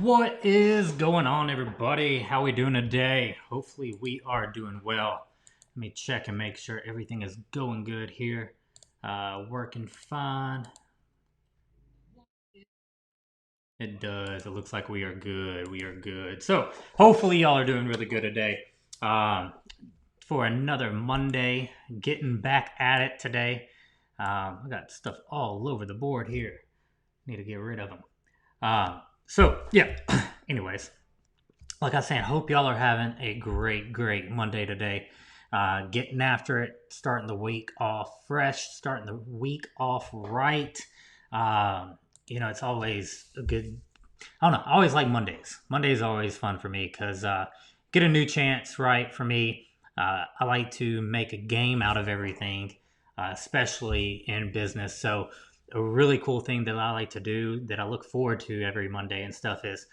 What is going on, everybody? How we doing today? Hopefully, we are doing well. Let me check and make sure everything is going good here. Working fine. It does. It looks like we are good. We are good. So, hopefully, y'all are doing really good today. Um, for another Monday, getting back at it today. I got stuff all over the board here. Need to get rid of them. Yeah. Anyways, like I said, hope y'all are having a great Monday today. Getting after it, starting the week off fresh, starting the week off right. It's always a good. I don't know. I always like Mondays. Mondays are always fun for me because get a new chance, right? For me, I like to make a game out of everything, especially in business. So, a really cool thing that I like to do that I look forward to every Monday and stuff is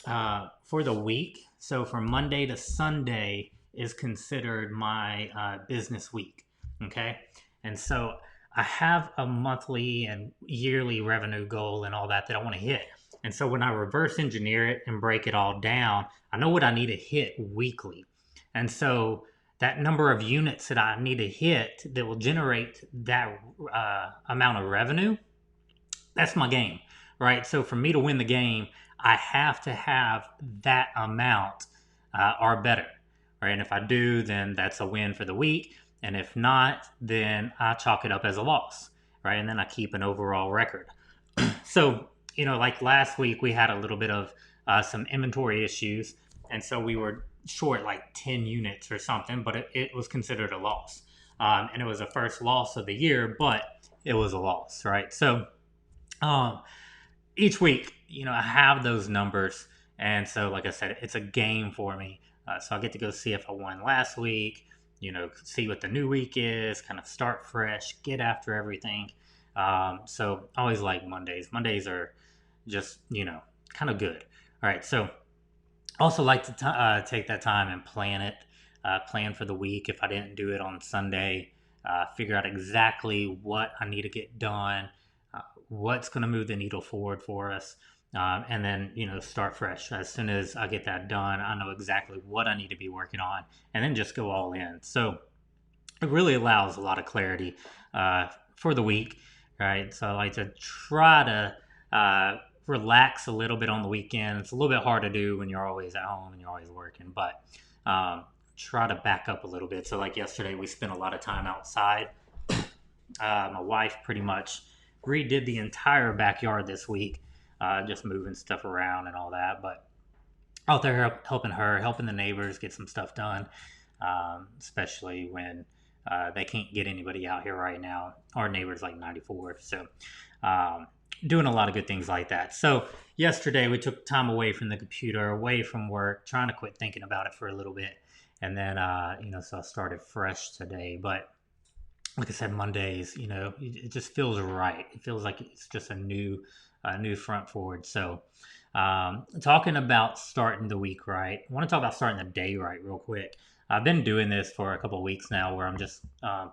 for the week. So from Monday to Sunday is considered my business week. Okay. And so I have a monthly and yearly revenue goal and all that I want to hit. And so when I reverse engineer it and break it all down, I know what I need to hit weekly. And so that number of units that I need to hit that will generate that amount of revenue, that's my game, right? So for me to win the game, I have to have that amount or better, right? And if I do, then that's a win for the week. And if not, then I chalk it up as a loss, right? And then I keep an overall record. So, like last week, we had a little bit of some inventory issues. And so we were short like 10 units or something, but it was considered a loss. And it was the first loss of the year, but it was a loss, right? So, um, each week, I have those numbers, and so like I said, it's a game for me. So I get to go see if I won last week. See what the new week is, kind of start fresh, get after everything. So I always like Mondays. Mondays are just kind of good. All right, so also like to take that time and plan it, plan for the week. If I didn't do it on Sunday, figure out exactly what I need to get done, what's going to move the needle forward for us, and then start fresh. As soon as I get that done, I know exactly what I need to be working on, and then just go all in. So it really allows a lot of clarity for the week, right? So I like to try to relax a little bit on the weekend. It's a little bit hard to do when you're always at home and you're always working, but try to back up a little bit. So like yesterday, we spent a lot of time outside. My wife pretty much redid the entire backyard this week, just moving stuff around and all that. But out there helping her, helping the neighbors get some stuff done, especially when they can't get anybody out here right now. Our neighbor's like 94, so um, doing a lot of good things like that. So yesterday we took time away from the computer, away from work, trying to quit thinking about it for a little bit, and then so I started fresh today. But like I said, Mondays, it just feels right. It feels like it's just a new front forward. So, talking about starting the week right, I want to talk about starting the day right real quick. I've been doing this for a couple of weeks now, where I'm just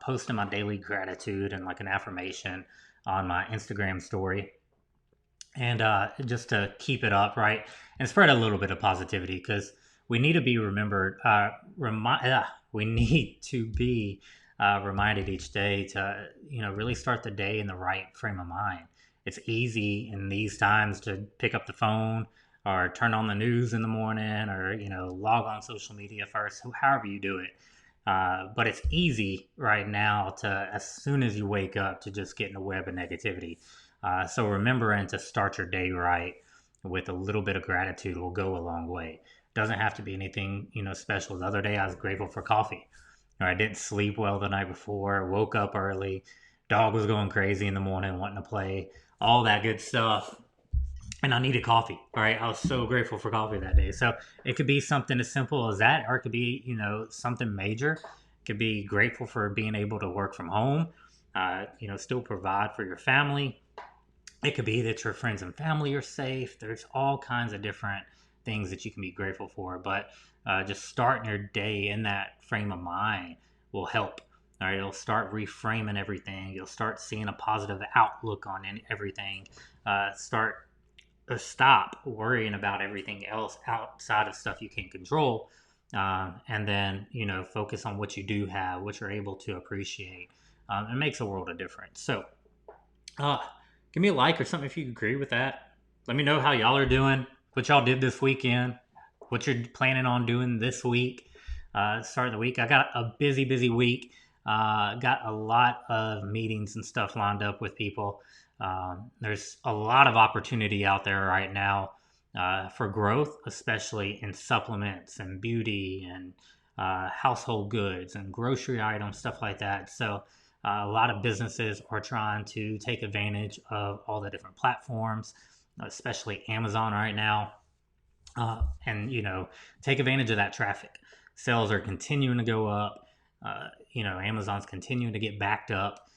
posting my daily gratitude and like an affirmation on my Instagram story, and just to keep it up, right, and spread a little bit of positivity because we need to be remembered. We need to be reminded each day to really start the day in the right frame of mind. It's easy in these times to pick up the phone or turn on the news in the morning or log on social media first, however you do it. But it's easy right now to, as soon as you wake up, to just get in a web of negativity. So remembering to start your day right with a little bit of gratitude will go a long way. Doesn't have to be anything special. The other day I was grateful for coffee. I didn't sleep well the night before. Woke up early. Dog was going crazy in the morning, wanting to play. All that good stuff, and I needed coffee. All right, I was so grateful for coffee that day. So it could be something as simple as that, or it could be something major. It could be grateful for being able to work from home. Still provide for your family. It could be that your friends and family are safe. There's all kinds of different things that you can be grateful for, but just starting your day in that frame of mind will help. All right, it'll start reframing everything. You'll start seeing a positive outlook on everything. Start stop worrying about everything else outside of stuff you can't control, and then focus on what you do have, what you're able to appreciate. It makes a world of difference. So uh, give me a like or something if you agree with that. Let me know how y'all are doing, what y'all did this weekend, what you're planning on doing this week. Starting the week, I got a busy week. Got a lot of meetings and stuff lined up with people. There's a lot of opportunity out there right now for growth, especially in supplements and beauty and household goods and grocery items, stuff like that. So a lot of businesses are trying to take advantage of all the different platforms, especially Amazon right now, and take advantage of that traffic. Sales are continuing to go up. Amazon's continuing to get backed up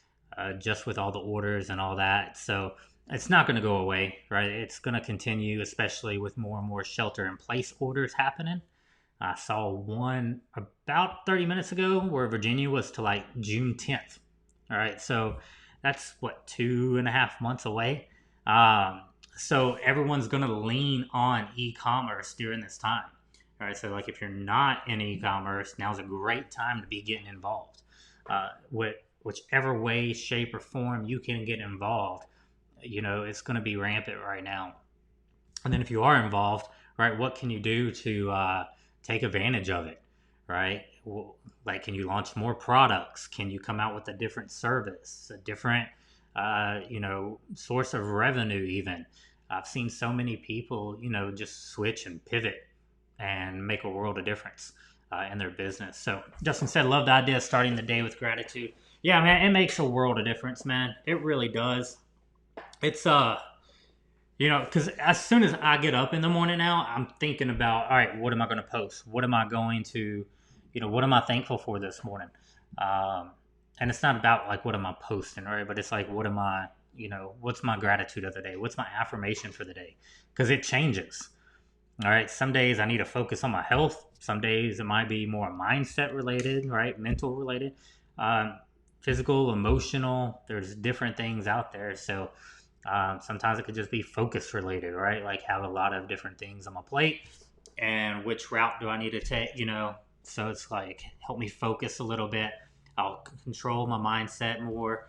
just with all the orders and all that. So it's not going to go away, right? It's going to continue, especially with more and more shelter in place orders happening. I saw one about 30 minutes ago where Virginia was to like June 10th. All right, so that's what, 2.5 months away. So everyone's going to lean on e-commerce during this time. All right, so like if you're not in e-commerce, now's a great time to be getting involved. With whichever way, shape, or form you can get involved, it's going to be rampant right now. And then if you are involved, right, what can you do to take advantage of it, right? Well, like, can you launch more products? Can you come out with a different service, a different, source of revenue even? I've seen so many people, just switch and pivot and make a world of difference in their business. So Justin said, love the idea of starting the day with gratitude. Yeah, man, it makes a world of difference, man. It really does. It's, because as soon as I get up in the morning now, I'm thinking about, all right, what am I going to post? What am I going to, what am I thankful for this morning? And it's not about like, what am I posting, right? But it's like, what am I, what's my gratitude of the day? What's my affirmation for the day? Because it changes. All right. Some days I need to focus on my health. Some days it might be more mindset related, right? Mental related, physical, emotional. There's different things out there. So, sometimes it could just be focus related, right? Like have a lot of different things on my plate and which route do I need to take, So it's like, help me focus a little bit. I'll control my mindset more.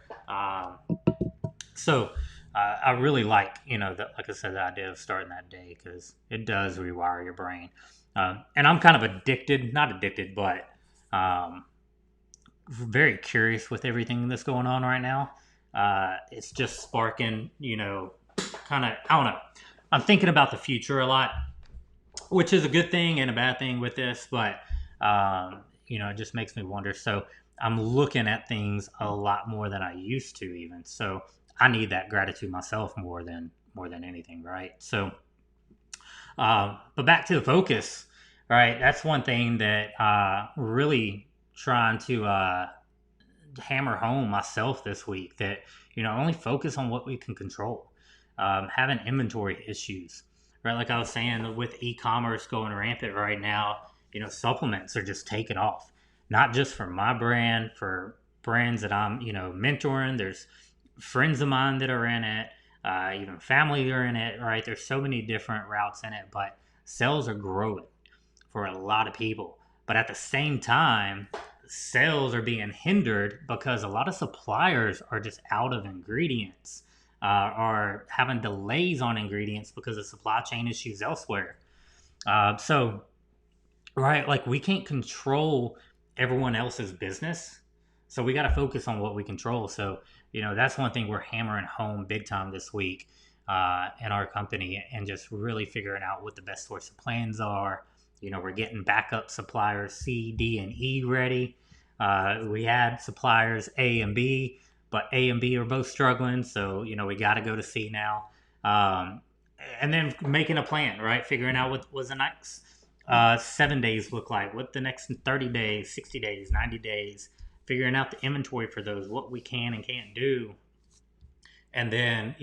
So I really like, like I said, the idea of starting that day because it does rewire your brain. And I'm kind of not addicted, but very curious with everything that's going on right now. It's just sparking, kind of, I don't know. I'm thinking about the future a lot, which is a good thing and a bad thing with this, but, it just makes me wonder. So I'm looking at things a lot more than I used to even. So I need that gratitude myself more than anything. Right. So, but back to the focus, right? That's one thing that, really trying to, hammer home myself this week that only focus on what we can control. Having inventory issues, right? Like I was saying, with e-commerce going rampant right now, supplements are just taking off. Not just for my brand, for brands that I'm mentoring. There's friends of mine that are in it, even family are in it. Right? There's so many different routes in it, but sales are growing for a lot of people. But at the same time, sales are being hindered because a lot of suppliers are just out of ingredients, are having delays on ingredients because of supply chain issues elsewhere. So, right, like we can't control everyone else's business. So we got to focus on what we control. So, that's one thing we're hammering home big time this week in our company and just really figuring out what the best source of plans are. We're getting backup suppliers C, D, and E ready. We had suppliers A and B, but A and B are both struggling. So, we got to go to C now. And then making a plan, right? Figuring out what was the next 7 days look like, what the next 30 days, 60 days, 90 days, figuring out the inventory for those, what we can and can't do. And then,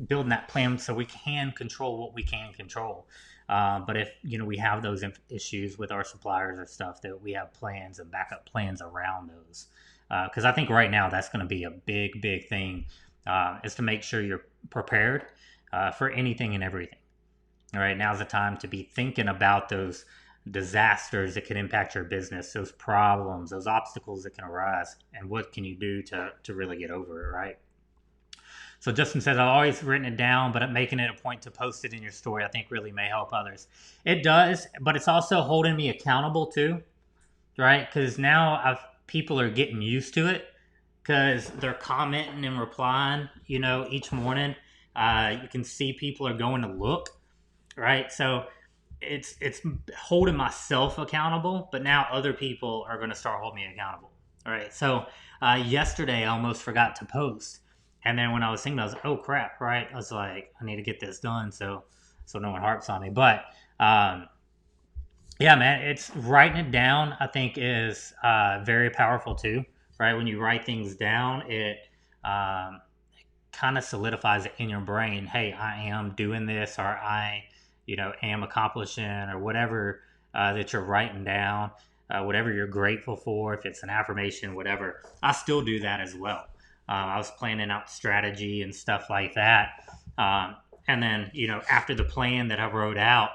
building that plan so we can control what we can control. But if, we have those issues with our suppliers or stuff, that we have plans and backup plans around those. Because I think right now that's going to be a big thing, is to make sure you're prepared. for anything and everything. All right, now's the time to be thinking about those disasters that could impact your business, those problems, those obstacles that can arise, and what can you do to really get over it, right? So Justin says, I've always written it down, but making it a point to post it in your story, I think really may help others. It does, but it's also holding me accountable too, right? Because now people are getting used to it because they're commenting and replying, each morning. You can see people are going to look, right? So it's holding myself accountable, but now other people are going to start holding me accountable. All right. So yesterday I almost forgot to post, and then when I was thinking, I was like, oh crap, right? I was like, I need to get this done so no one harps on me. But yeah, man, it's writing it down. I think is very powerful too, right? When you write things down, it kind of solidifies it in your brain. Hey, I am doing this, or I, am accomplishing, or whatever that you're writing down, whatever you're grateful for, if it's an affirmation, whatever. I still do that as well. I was planning out strategy and stuff like that. And then, after the plan that I wrote out,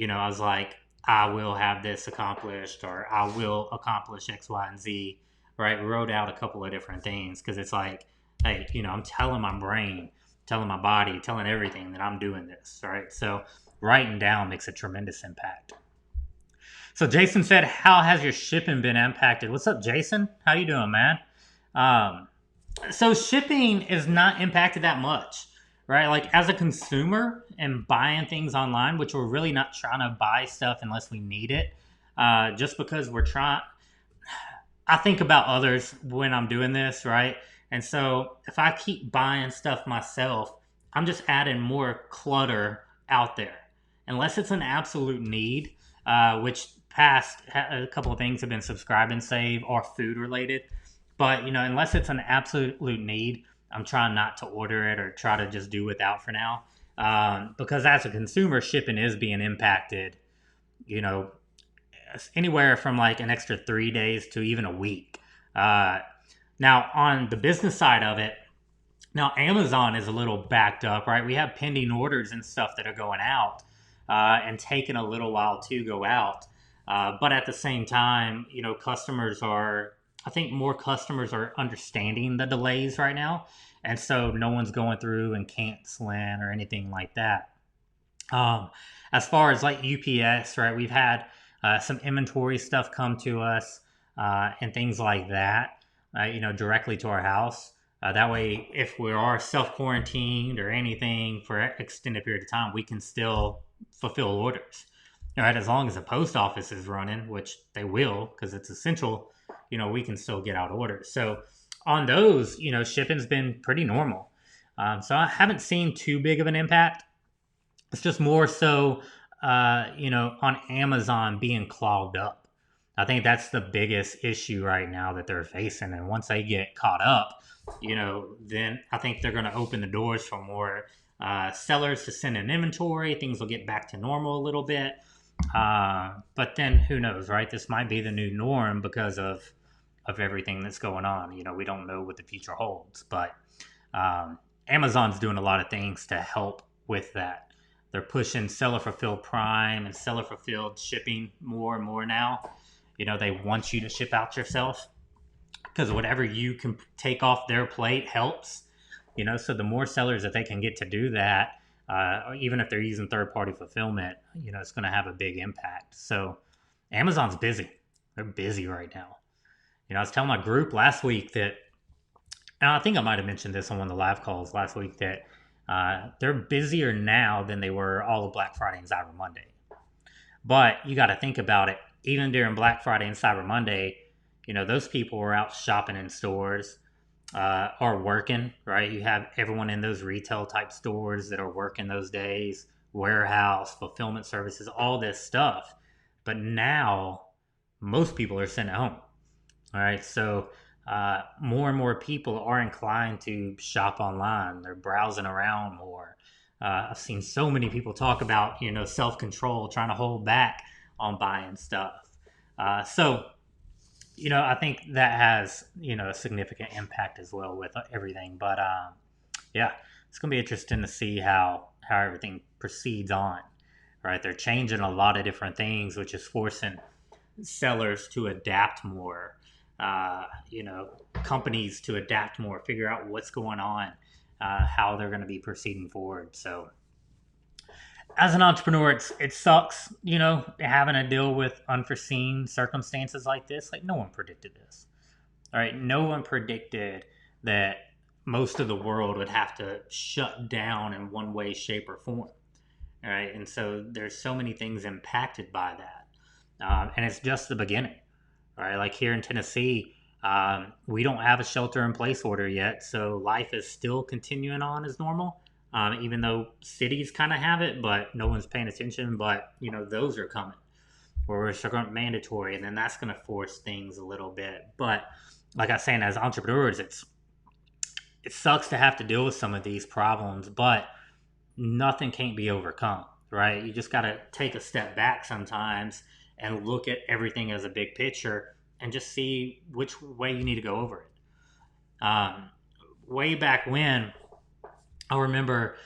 I was like, I will have this accomplished, or I will accomplish X, Y, and Z, right? Wrote out a couple of different things because it's like, hey, I'm telling my brain, telling my body, telling everything that I'm doing this, right? So writing down makes a tremendous impact. So Jason said, how has your shipping been impacted? What's up, Jason? How you doing, man? So shipping is not impacted that much, right? Like as a consumer and buying things online, which we're really not trying to buy stuff unless we need it, just because we're trying. I think about others when I'm doing this, right? And so if I keep buying stuff myself, I'm just adding more clutter out there. Unless it's an absolute need, which past a couple of things have been subscribe and save or food related. But, unless it's an absolute need, I'm trying not to order it or try to just do without for now. Because as a consumer, shipping is being impacted, you know, anywhere from like an extra 3 days to even a week. Now, on the business side of it, now Amazon is a little backed up, right? We have pending orders and stuff that are going out and taking a little while to go out. But at the same time, I think more customers are understanding the delays right now. And so no one's going through and canceling or anything like that. As far as like UPS, right, we've had some inventory stuff come to us and things like that, directly to our house. That way, if we are self quarantined or anything for an extended period of time, we can still fulfill orders. All right, as long as the post office is running, which they will because it's essential, we can still get out orders. So on those, shipping's been pretty normal. So I haven't seen too big of an impact. It's just more so, on Amazon being clogged up. I think that's the biggest issue right now that they're facing. And once they get caught up, then I think they're going to open the doors for more sellers to send in inventory. Things will get back to normal a little bit. But then who knows, right? This might be the new norm because of everything that's going on. We don't know what the future holds. But Amazon's doing a lot of things to help with that. They're pushing seller fulfilled prime and seller fulfilled shipping more and more now. They want you to ship out yourself because whatever you can take off their plate helps. So the more sellers that they can get to do that, even if they're using third party fulfillment, it's going to have a big impact. So Amazon's busy. They're busy right now. I was telling my group last week that, and I think I might have mentioned this on one of the live calls last week, that they're busier now than they were all of Black Friday and Cyber Monday. But you got to think about it. Even during Black Friday and Cyber Monday, those people were out shopping in stores or working, right? You have everyone in those retail type stores that are working those days, warehouse, fulfillment services, all this stuff. But now most people are sitting at home. All right. So more and more people are inclined to shop online. They're browsing around more. I've seen so many people talk about, self-control, trying to hold back on buying stuff. So I think that has, a significant impact as well with everything. But yeah, it's going to be interesting to see how how everything proceeds on, right? They're changing a lot of different things, which is forcing sellers to adapt more, you know, companies to adapt more, figure out what's going on, how they're going to be proceeding forward. So, as an entrepreneur, it sucks, you know, having to deal with unforeseen circumstances like this. Like, no one predicted this. All right, no one predicted that most of the world would have to shut down in one way, shape, or form. All right, and so there's so many things impacted by that, and it's just the beginning. All right, like here in Tennessee, we don't have a shelter-in-place order yet, so life is still continuing on as normal. Even though cities kind of have it, but no one's paying attention. But you know, those are coming, where it's mandatory, and then that's going to force things a little bit. But like I was saying, as entrepreneurs, it sucks to have to deal with some of these problems, but nothing can't be overcome, right? You just got to take a step back sometimes and look at everything as a big picture and just see which way you need to go over it. Way back when, I remember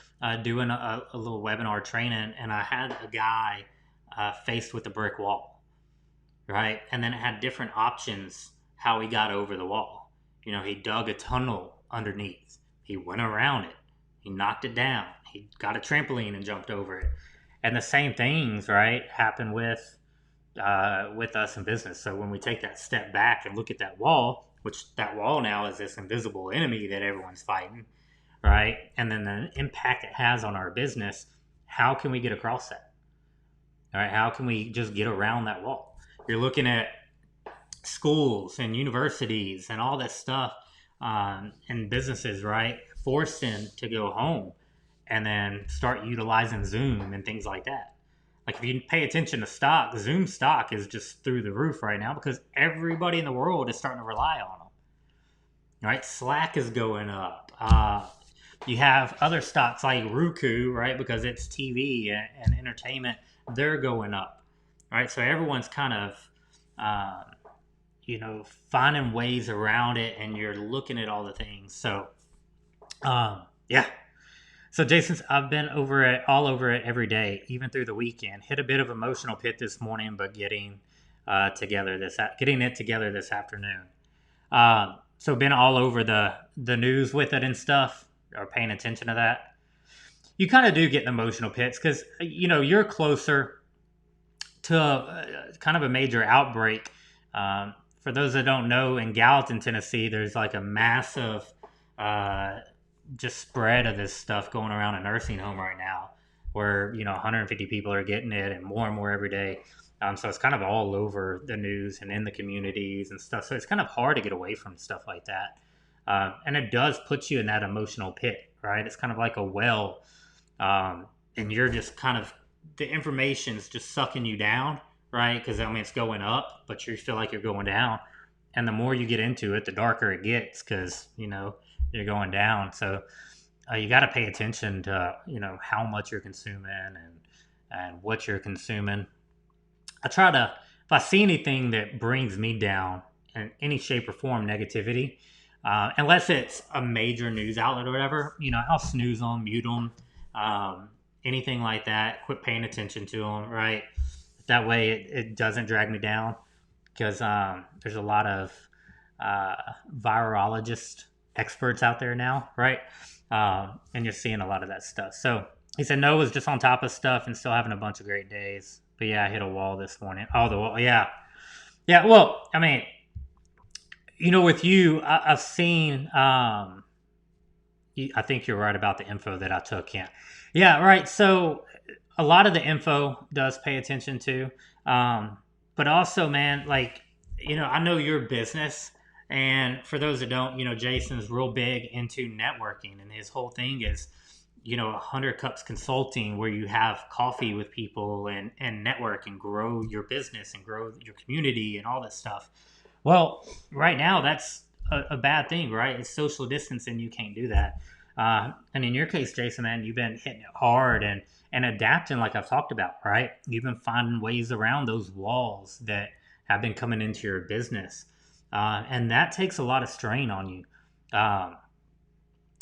doing a little webinar training, and I had a guy faced with a brick wall, right? And then it had different options how he got over the wall. You know, he dug a tunnel underneath, he went around it, he knocked it down, he got a trampoline and jumped over it. And the same things, right, happen with us in business. So when we take that step back and look at that wall, which that wall now is this invisible enemy that everyone's fighting, right? And then the impact it has on our business, how can we get across that? All right, how can we just get around that wall? You're looking at schools and universities and all this stuff, and businesses, right, forced them to go home and then start utilizing Zoom and things like that. Like if you pay attention to stock, Zoom stock is just through the roof right now because everybody in the world is starting to rely on them. Right, Slack is going up. You have other stocks like Roku, right, because it's TV and entertainment. They're going up. Right, so everyone's kind of, you know, finding ways around it, and you're looking at all the things. So, yeah. So, Jason, I've been all over it every day, even through the weekend. Hit a bit of emotional pit this morning, but getting it together this afternoon. So, been all over the news with it and stuff, or paying attention to that. You kind of do get in emotional pits because you know you're closer to kind of a major outbreak. For those that don't know, in Gallatin, Tennessee, there's like a massive just spread of this stuff going around a nursing home right now, where you know 150 people are getting it, and more every day. So it's kind of all over the news and in the communities and stuff. So it's kind of hard to get away from stuff like that, and it does put you in that emotional pit, right? It's kind of like a well, and you're just kind of the information's just sucking you down, right? Because I mean it's going up, but you feel like you're going down, and the more you get into it, the darker it gets because you know you're going down. So you got to pay attention to you know how much you're consuming and what you're consuming. I try to, if I see anything that brings me down in any shape or form, negativity, unless it's a major news outlet or whatever, you know, I'll snooze them, mute them, anything like that. Quit paying attention to them, right? That way it doesn't drag me down because there's a lot of virologist experts out there now, right? And you're seeing a lot of that stuff. So he said no was just on top of stuff and still having a bunch of great days. But yeah, I hit a wall this morning. Oh, the wall, yeah. Yeah, well, I mean, you know, with you, I've seen, I think you're right about the info that I took, yeah. Yeah, right. So a lot of the info does pay attention to. But also, man, like, you know, I know your business. And for those that don't, you know, Jason's real big into networking. And his whole thing is, you know, 100 Cups Consulting, where you have coffee with people and network and grow your business and grow your community and all that stuff. Well, right now, that's a bad thing, right? It's social distancing. You can't do that. And in your case, Jason, man, you've been hitting it hard and adapting like I've talked about, right? You've been finding ways around those walls that have been coming into your business. And that takes a lot of strain on you.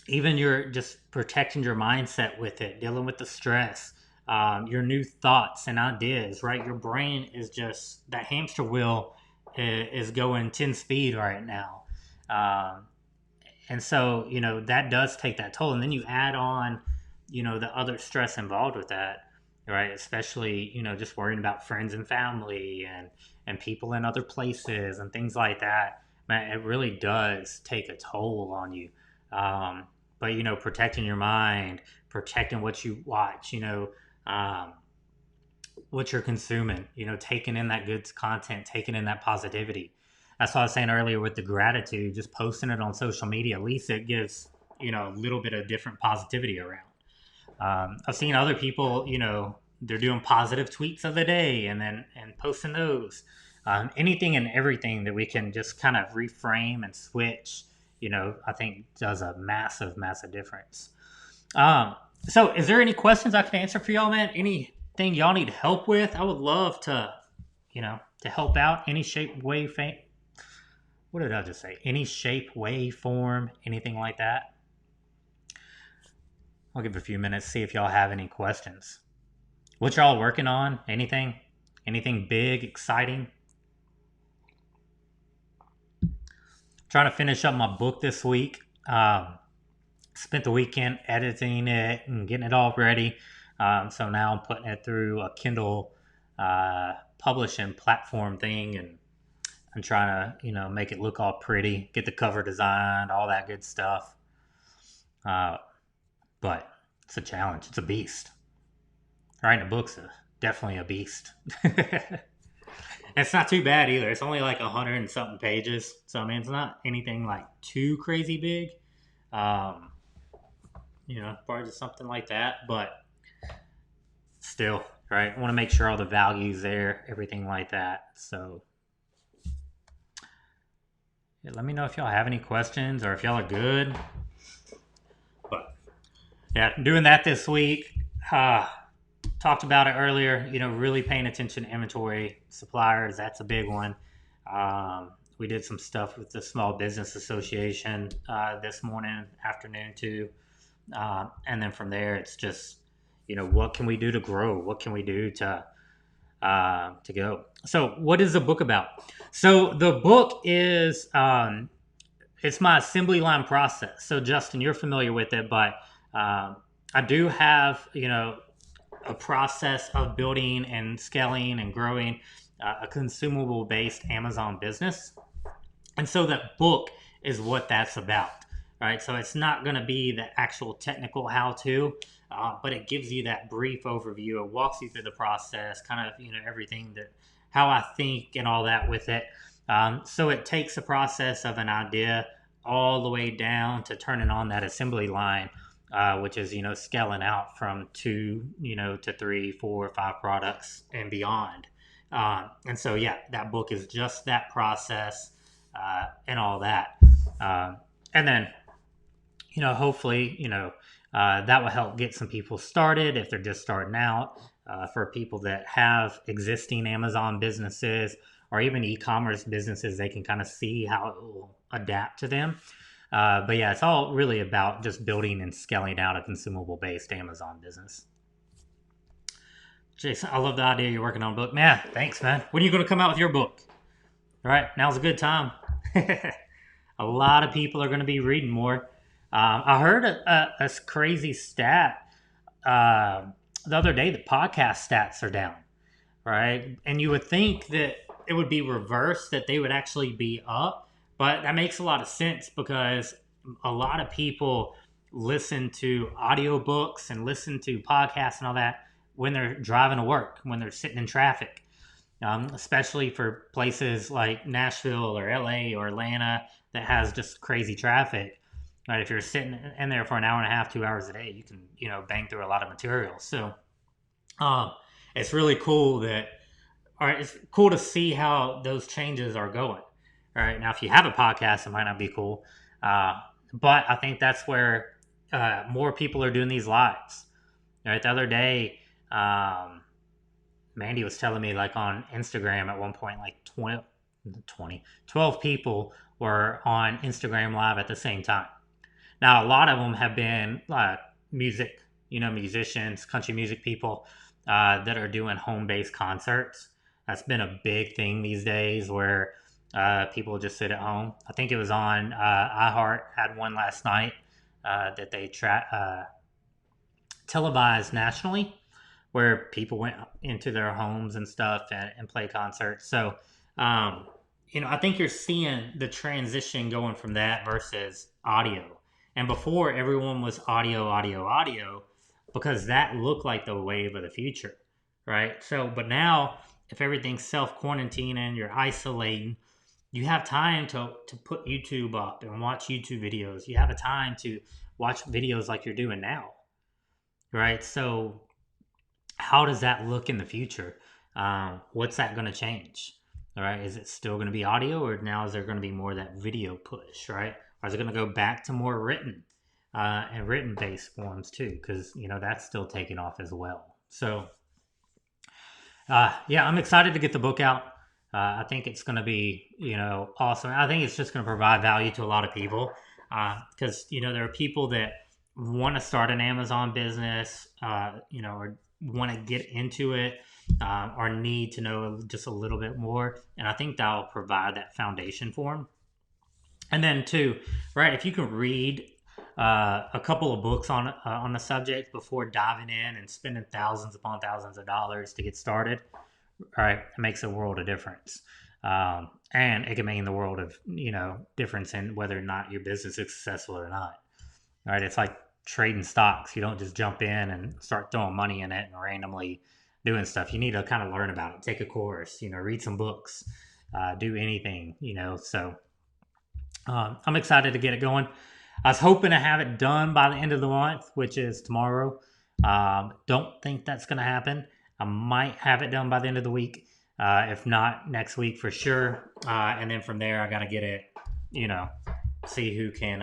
even your just protecting your mindset with it, dealing with the stress, your new thoughts and ideas, right? Your brain is just that hamster wheel is going 10 speed right now. Um, and so, that does take that toll. And then you add on, the other stress involved with that, right? Especially, just worrying about friends and family and people in other places and things like that. Man, it really does take a toll on you. Um, but, protecting your mind, protecting what you watch, um, what you're consuming, taking in that good content, taking in that positivity. That's what I was saying earlier with the gratitude, just posting it on social media. At least it gives, a little bit of different positivity around. I've seen other people, they're doing positive tweets of the day and posting those. Anything and everything that we can just kind of reframe and switch, I think does a massive, massive difference. Um, so, is there any questions I can answer for y'all, man? Anything y'all need help with? I would love to, to help out any shape, way, what did I just say? Any shape, way, form, anything like that. I'll give a few minutes, see if y'all have any questions. What y'all working on? Anything? Anything big, exciting? Trying to finish up my book this week. Spent the weekend editing it and getting it all ready. So now I'm putting it through a Kindle publishing platform thing, and I'm trying to, make it look all pretty, get the cover designed, all that good stuff. But it's a challenge. It's a beast. Writing a book's definitely a beast. It's not too bad either. It's only like 100 and something pages. So, I mean, it's not anything like too crazy big. Um, probably just something like that. But still, right? I want to make sure all the values there, everything like that. So, yeah, let me know if y'all have any questions or if y'all are good. But yeah, doing that this week. Talked about it earlier. Really paying attention to inventory, suppliers. That's a big one. We did some stuff with the Small Business Association this morning, afternoon too. And then from there, it's just, what can we do to grow? What can we do to go? So, what is the book about? So, the book is it's my assembly line process. So, Justin, you're familiar with it, but I do have a process of building and scaling and growing a consumable based Amazon business. And so that book is what that's about, right? So it's not going to be the actual technical how to, but it gives you that brief overview. It walks you through the process, kind of, everything that how I think and all that with it. So it takes a process of an idea all the way down to turning on that assembly line, which is, scaling out from 2, to 3, 4, 5 products and beyond. And so, yeah, that book is just that process and all that. And then, hopefully, that will help get some people started if they're just starting out. For people that have existing Amazon businesses or even e-commerce businesses, they can kind of see how it will adapt to them. But yeah, it's all really about just building and scaling out a consumable-based Amazon business. Jason, I love the idea you're working on a book. Man, thanks, man. When are you going to come out with your book? All right, now's a good time. A lot of people are going to be reading more. I heard a crazy stat the other day. The podcast stats are down, right? And you would think that it would be reversed, that they would actually be up. But that makes a lot of sense because a lot of people listen to audiobooks and listen to podcasts and all that when they're driving to work, when they're sitting in traffic, especially for places like Nashville or LA or Atlanta that has just crazy traffic. Right? If you're sitting in there for an hour and a half, 2 hours a day, you can, bang through a lot of material. So it's really cool it's cool to see how those changes are going. All right. Now, if you have a podcast, it might not be cool. But I think that's where more people are doing these lives. All right. The other day, Mandy was telling me, like, on Instagram at one point, like 12 people were on Instagram Live at the same time. Now, a lot of them have been music, musicians, country music people that are doing home based concerts. That's been a big thing these days where people just sit at home. I think it was on iHeart had one last night that they televised nationally where people went into their homes and stuff and play concerts. So, um, I think you're seeing the transition going from that versus audio. And before, everyone was audio, audio, audio, because that looked like the wave of the future, right? So, but now, if everything's self quarantining, you're isolating, you have time to put YouTube up and watch YouTube videos. You have a time to watch videos like you're doing now, right? So, how does that look in the future? What's that going to change? All right, is it still going to be audio, or now is there going to be more of that video push, right? Or is it going to go back to more written and written based forms too? Because that's still taking off as well. So yeah, I'm excited to get the book out. I think it's going to be, awesome. I think it's just going to provide value to a lot of people because, there are people that want to start an Amazon business, or want to get into it or need to know just a little bit more. And I think that'll provide that foundation for them. And then, too, right, if you can read a couple of books on the subject before diving in and spending thousands upon thousands of dollars to get started, right, it makes a world of difference. And it can mean the world of, difference in whether or not your business is successful or not. Right. It's like trading stocks. You don't just jump in and start throwing money in it and randomly doing stuff. You need to kind of learn about it, take a course, read some books, do anything, So I'm excited to get it going. I was hoping to have it done by the end of the month, which is tomorrow. Don't think that's going to happen. I might have it done by the end of the week. If not, next week for sure. And then from there, I got to get it, see who can,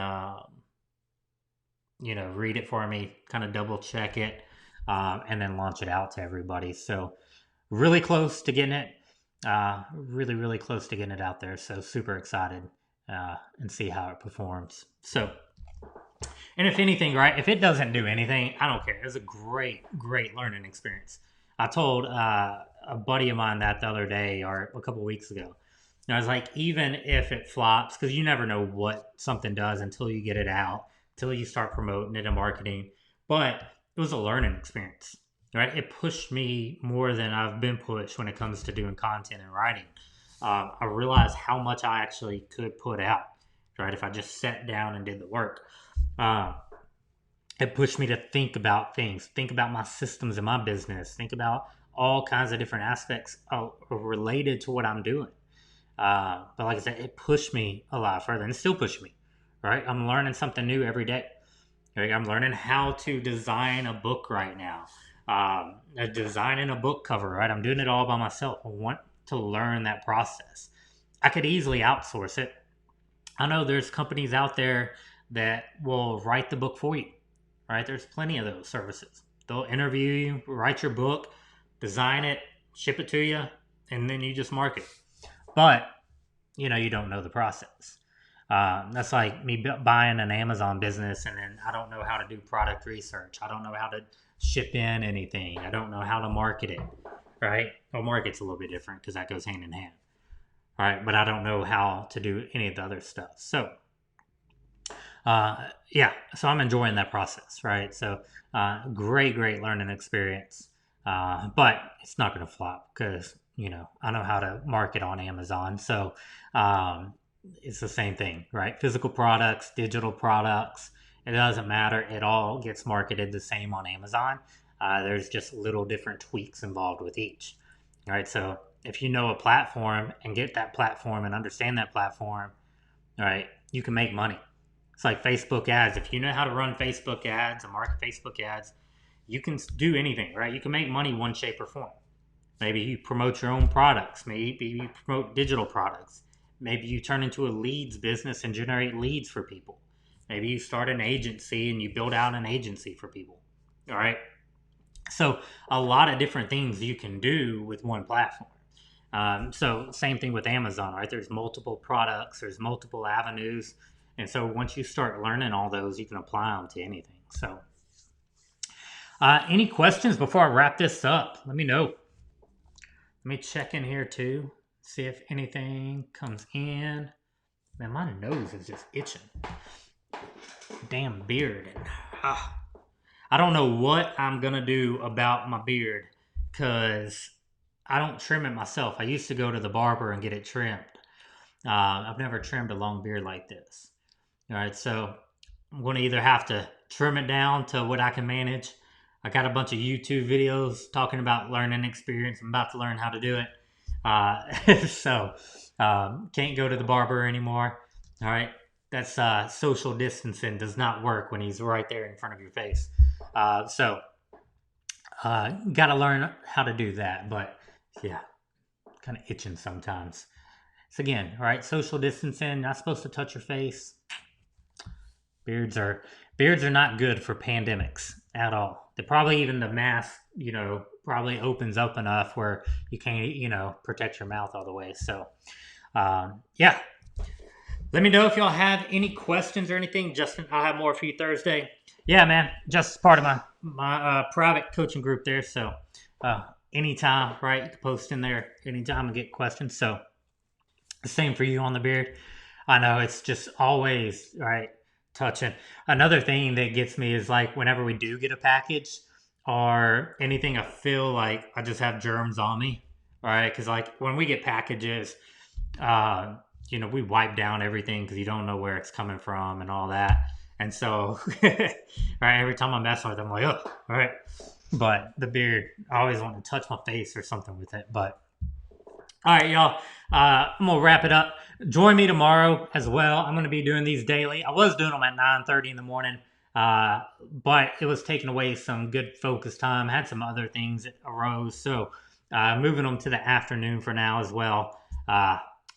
read it for me, kind of double check it, and then launch it out to everybody. So, really close to getting it. Really, really close to getting it out there. So, super excited and see how it performs. So, and if anything, right, if it doesn't do anything, I don't care. It's a great, great learning experience. I told a buddy of mine that the other day or a couple weeks ago. And I was like, even if it flops, because you never know what something does until you get it out, until you start promoting it and marketing. But it was a learning experience, right? It pushed me more than I've been pushed when it comes to doing content and writing. I realized how much I actually could put out, right? If I just sat down and did the work. Uh, it pushed me to think about things, think about my systems in my business, think about all kinds of different aspects related to what I'm doing. But like I said, it pushed me a lot further and it's still pushing me, right? I'm learning something new every day. Right? I'm learning how to design a book right now, designing a book cover, right? I'm doing it all by myself. I want to learn that process. I could easily outsource it. I know there's companies out there that will write the book for you, right? There's plenty of those services. They'll interview you, write your book, design it, ship it to you, and then you just market it. But, you don't know the process. That's like me buying an Amazon business and then I don't know how to do product research. I don't know how to ship in anything. I don't know how to market it, right? Well, market's a little bit different because that goes hand in hand. All right, but I don't know how to do any of the other stuff. So, yeah, so I'm enjoying that process, right? So, great, great learning experience. But it's not going to flop because, I know how to market on Amazon. So, it's the same thing, right? Physical products, digital products, it doesn't matter. It all gets marketed the same on Amazon. There's just little different tweaks involved with each, right? So, if you know a platform and get that platform and understand that platform, right, you can make money. It's like Facebook ads. If you know how to run Facebook ads and market Facebook ads, you can do anything, right? You can make money one shape or form. Maybe you promote your own products. Maybe you promote digital products. Maybe you turn into a leads business and generate leads for people. Maybe you start an agency and you build out an agency for people. All right. So a lot of different things you can do with one platform. So same thing with Amazon, right? There's multiple products, there's multiple avenues, And so once you start learning all those, you can apply them to anything. So, any questions before I wrap this up? Let me know. Let me check in here too, see if anything comes in. Man, my nose is just itching. Damn beard. I don't know what I'm gonna do about my beard because I don't trim it myself. I used to go to the barber and get it trimmed. I've never trimmed a long beard like this. All right, so I'm going to either have to trim it down to what I can manage. I got a bunch of YouTube videos talking about learning experience. I'm about to learn how to do it. So can't go to the barber anymore. All right, that's social distancing does not work when he's right there in front of your face. So got to learn how to do that. But yeah, kind of itching sometimes. So again, all right, social distancing, not supposed to touch your face. Beards are not good for pandemics at all. They probably even the mask, probably opens up enough where you can't, protect your mouth all the way. So, yeah. Let me know if y'all have any questions or anything. Justin, I'll have more for you Thursday. Yeah, man. Just part of my private coaching group there. So, anytime, right? You can post in there anytime and get questions. So, the same for you on the beard. I know it's just always, right, touching. Another thing that gets me is like whenever we do get a package or anything, I feel like I just have germs on me, right? Because like when we get packages, we wipe down everything because you don't know where it's coming from and all that. And so, right, every time I mess with it, I'm like, oh, all right. But the beard, I always want to touch my face or something with it. But all right, y'all. I'm gonna wrap it up. Join me tomorrow as well. I'm gonna be doing these daily. I was doing them at 9:30 in the morning, but it was taking away some good focus time. I had some other things that arose, so moving them to the afternoon for now as well.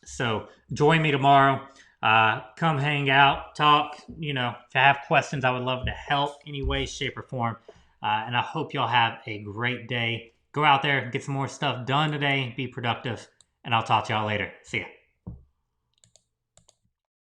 So join me tomorrow. Come hang out, talk. If you have questions, I would love to help any way, shape, or form. And I hope y'all have a great day. Go out there, get some more stuff done today, be productive, and I'll talk to y'all later. See ya.